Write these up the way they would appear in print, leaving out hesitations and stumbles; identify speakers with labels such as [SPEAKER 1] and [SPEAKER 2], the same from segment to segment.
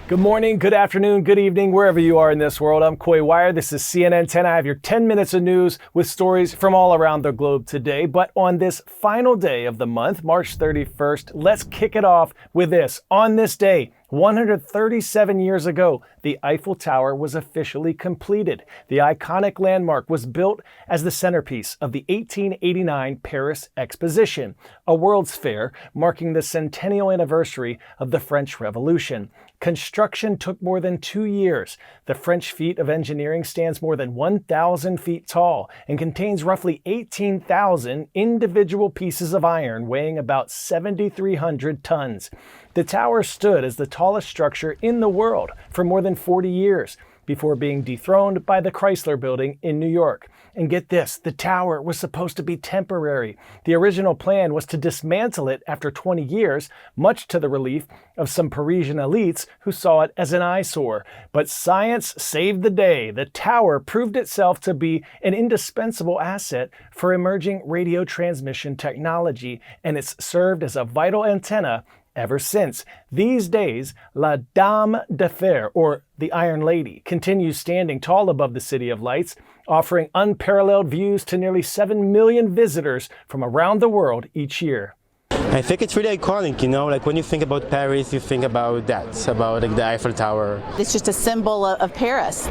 [SPEAKER 1] Good morning, good afternoon, good evening, wherever you are in this world. I'm Coy Wire. This is CNN 10. I have your 10 minutes of news with stories from all around the globe today. But on this final day of the month, March 31st, let's kick it off with this. On this day, 137 years ago, the Eiffel Tower was officially completed. The iconic landmark was built as the centerpiece of the 1889 Paris Exposition, a World's Fair marking the centennial anniversary of the French Revolution. Construction took more than 2 years. The French feat of engineering stands more than 1,000 feet tall and contains roughly 18,000 individual pieces of iron weighing about 7,300 tons. The tower stood as the tallest structure in the world for more than 40 years before being dethroned by the Chrysler Building in New York. And get this, the tower was supposed to be temporary. The original plan was to dismantle it after 20 years, much to the relief of some Parisian elites who saw it as an eyesore. But science saved the day. The tower proved itself to be an indispensable asset for emerging radio transmission technology, and it's served as a vital antenna ever since. These days, La Dame de Fer, or the Iron Lady, continues standing tall above the City of Lights, offering unparalleled views to nearly 7 million visitors from around the world each year.
[SPEAKER 2] I think it's really iconic, like when you think about Paris, you think about that, about the Eiffel Tower.
[SPEAKER 3] It's just a symbol of Paris.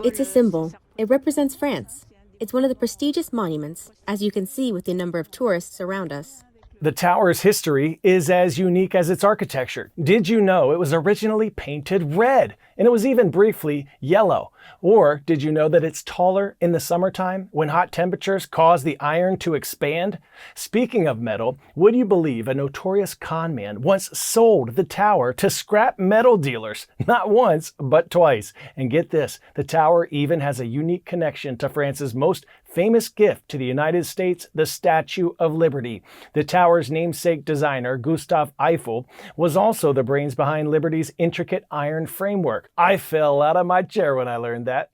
[SPEAKER 4] It's a symbol. It represents France. It's one of the prestigious monuments, as you can see with the number of tourists around us.
[SPEAKER 1] The tower's history is as unique as its architecture. Did you know it was originally painted red? And it was even briefly yellow. Or did you know that it's taller in the summertime when hot temperatures cause the iron to expand? Speaking of metal, would you believe a notorious con man once sold the tower to scrap metal dealers? Not once, but twice. And get this, the tower even has a unique connection to France's most famous gift to the United States, the Statue of Liberty. The tower's namesake designer, Gustave Eiffel, was also the brains behind Liberty's intricate iron framework. I fell out of my chair when I learned that.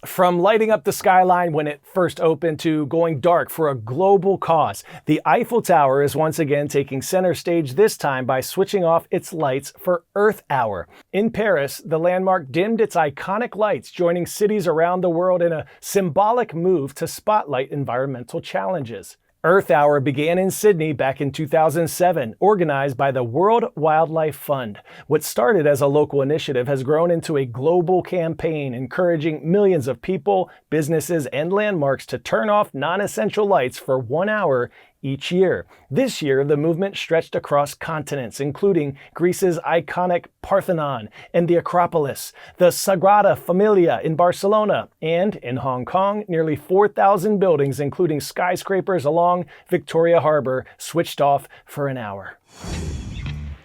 [SPEAKER 1] From lighting up the skyline when it first opened to going dark for a global cause, the Eiffel Tower is once again taking center stage, this time by switching off its lights for Earth Hour. In Paris, the landmark dimmed its iconic lights, joining cities around the world in a symbolic move to spotlight environmental challenges. Earth Hour began in Sydney back in 2007, organized by the World Wildlife Fund. What started as a local initiative has grown into a global campaign encouraging millions of people, businesses, and landmarks to turn off non-essential lights for 1 hour each year. This year, the movement stretched across continents, including Greece's iconic Parthenon and the Acropolis, the Sagrada Familia in Barcelona, and in Hong Kong, nearly 4,000 buildings, including skyscrapers along Victoria Harbor, switched off for an hour.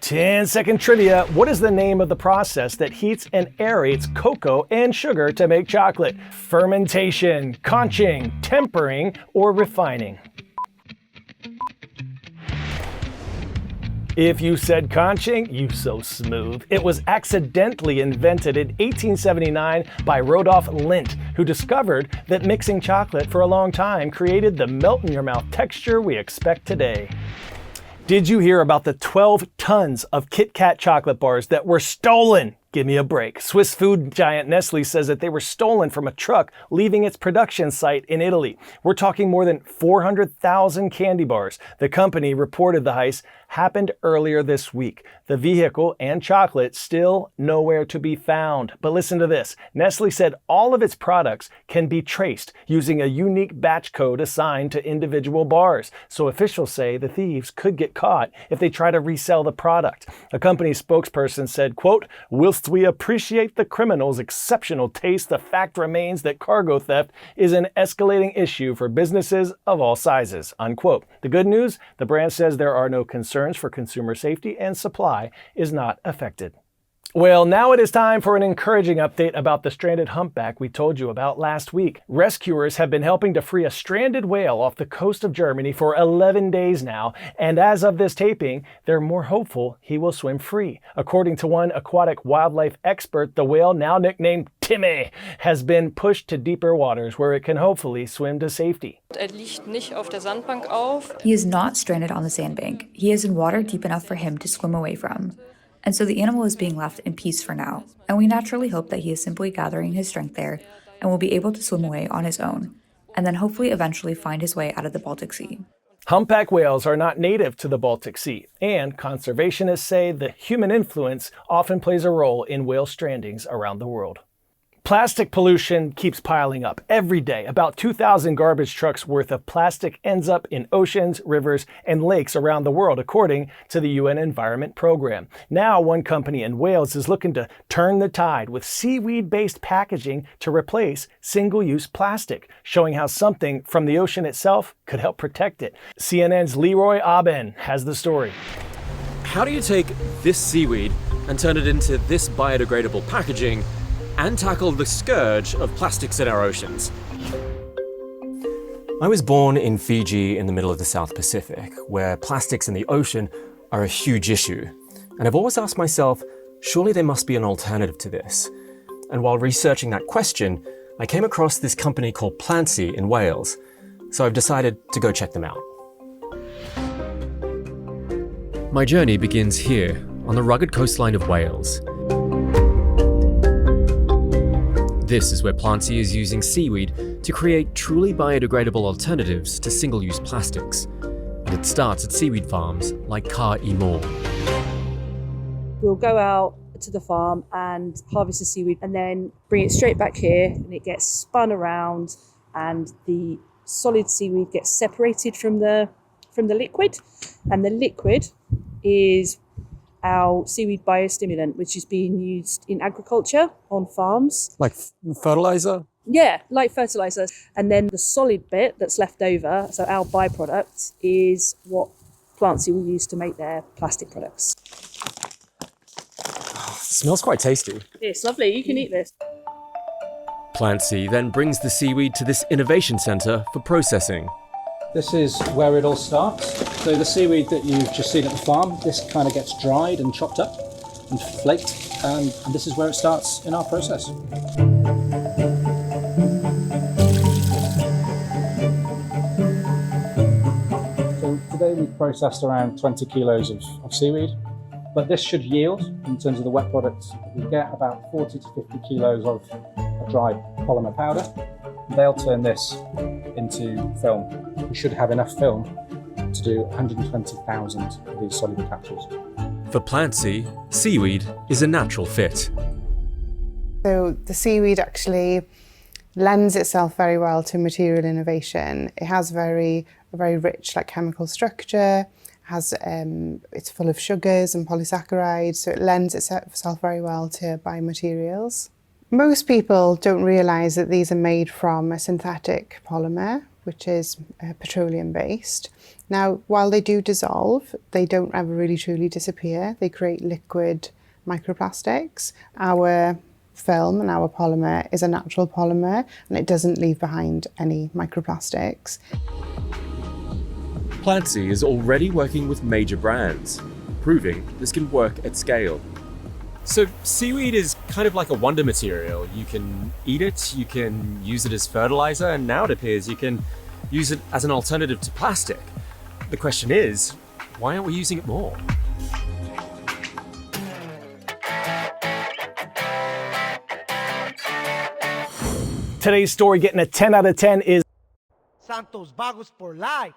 [SPEAKER 1] 10-second trivia. What is the name of the process that heats and aerates cocoa and sugar to make chocolate? Fermentation, conching, tempering, or refining? If you said conching, you so smooth. It was accidentally invented in 1879 by Rodolphe Lindt, who discovered that mixing chocolate for a long time created the melt-in-your-mouth texture we expect today. Did you hear about the 12 tons of Kit Kat chocolate bars that were stolen? Give me a break. Swiss food giant Nestle says that they were stolen from a truck leaving its production site in Italy. We're talking more than 400,000 candy bars. The company reported the heist happened earlier this week. The vehicle and chocolate still nowhere to be found. But listen to this. Nestle said all of its products can be traced using a unique batch code assigned to individual bars. So officials say the thieves could get caught if they try to resell the product. A company spokesperson said, quote, "Whilst we appreciate the criminals' exceptional taste, the fact remains that cargo theft is an escalating issue for businesses of all sizes," unquote. The good news, the brand says there are no concerns for consumer safety and supply is not affected. Well, now it is time for an encouraging update about the stranded humpback we told you about last week. Rescuers have been helping to free a stranded whale off the coast of Germany for 11 days now, and as of this taping, they're more hopeful he will swim free. According to one aquatic wildlife expert, the whale, now nicknamed Timmy, has been pushed to deeper waters where it can hopefully swim to safety.
[SPEAKER 5] He is not stranded on the sandbank. He is in water deep enough for him to swim away from. and so the animal is being left in peace for now, and we naturally hope that he is simply gathering his strength there and will be able to swim away on his own, and then hopefully eventually find his way out of the Baltic Sea.
[SPEAKER 1] Humpback whales are not native to the Baltic Sea, and conservationists say the human influence often plays a role in whale strandings around the world. Plastic pollution keeps piling up every day. About 2,000 garbage trucks worth of plastic ends up in oceans, rivers, and lakes around the world, according to the UN Environment Program. Now, one company in Wales is looking to turn the tide with seaweed-based packaging to replace single-use plastic, showing how something from the ocean itself could help protect it. CNN's Leroy Aben has the story.
[SPEAKER 6] How do you take this seaweed and turn it into this biodegradable packaging and tackle the scourge of plastics in our oceans? I was born in Fiji in the middle of the South Pacific, where plastics in the ocean are a huge issue. And I've always asked myself, surely there must be an alternative to this. And while researching that question, I came across this company called Plantsy in Wales. So I've decided to go check them out. My journey begins here, on the rugged coastline of Wales. This is where Plantsy is using seaweed to create truly biodegradable alternatives to single-use plastics. And it starts at seaweed farms like Car y Môr.
[SPEAKER 7] We'll go out to the farm and harvest the seaweed and then bring it straight back here, and it gets spun around and the solid seaweed gets separated from the liquid, and the liquid is our seaweed biostimulant, which is being used in agriculture on farms.
[SPEAKER 6] Like fertilizer?
[SPEAKER 7] Yeah, like fertilizer. And then the solid bit that's left over, so our byproduct, is what Plantsy will use to make their plastic products.
[SPEAKER 6] Smells quite tasty.
[SPEAKER 7] It's lovely, you can eat this.
[SPEAKER 6] Plantsy then brings the seaweed to this innovation centre for processing.
[SPEAKER 8] This is where it all starts. So the seaweed that you've just seen at the farm, this kind of gets dried and chopped up and flaked, and this is where it starts in our process. So today we've processed around 20 kilos of seaweed, but this should yield, in terms of the wet products that we get, about 40 to 50 kilos of a dry polymer powder. They'll turn this into film. We should have enough film to do 120,000 of these soluble capsules.
[SPEAKER 6] For Plantsy, seaweed is a natural fit.
[SPEAKER 9] So the seaweed actually lends itself very well to material innovation. It has a very rich chemical structure, it's full of sugars and polysaccharides, so it lends itself very well to biomaterials. Most people don't realise that these are made from a synthetic polymer, which is petroleum-based. Now, while they do dissolve, they don't ever really truly disappear. They create liquid microplastics. Our film and our polymer is a natural polymer, and it doesn't leave behind any microplastics.
[SPEAKER 6] Plantsy is already working with major brands, proving this can work at scale. So seaweed is kind of like a wonder material. You can eat it, you can use it as fertilizer, and now it appears you can use it as an alternative to plastic. The question is, why aren't we using it more?
[SPEAKER 1] Today's story getting a 10 out of 10 is
[SPEAKER 10] Santos Bagos for life.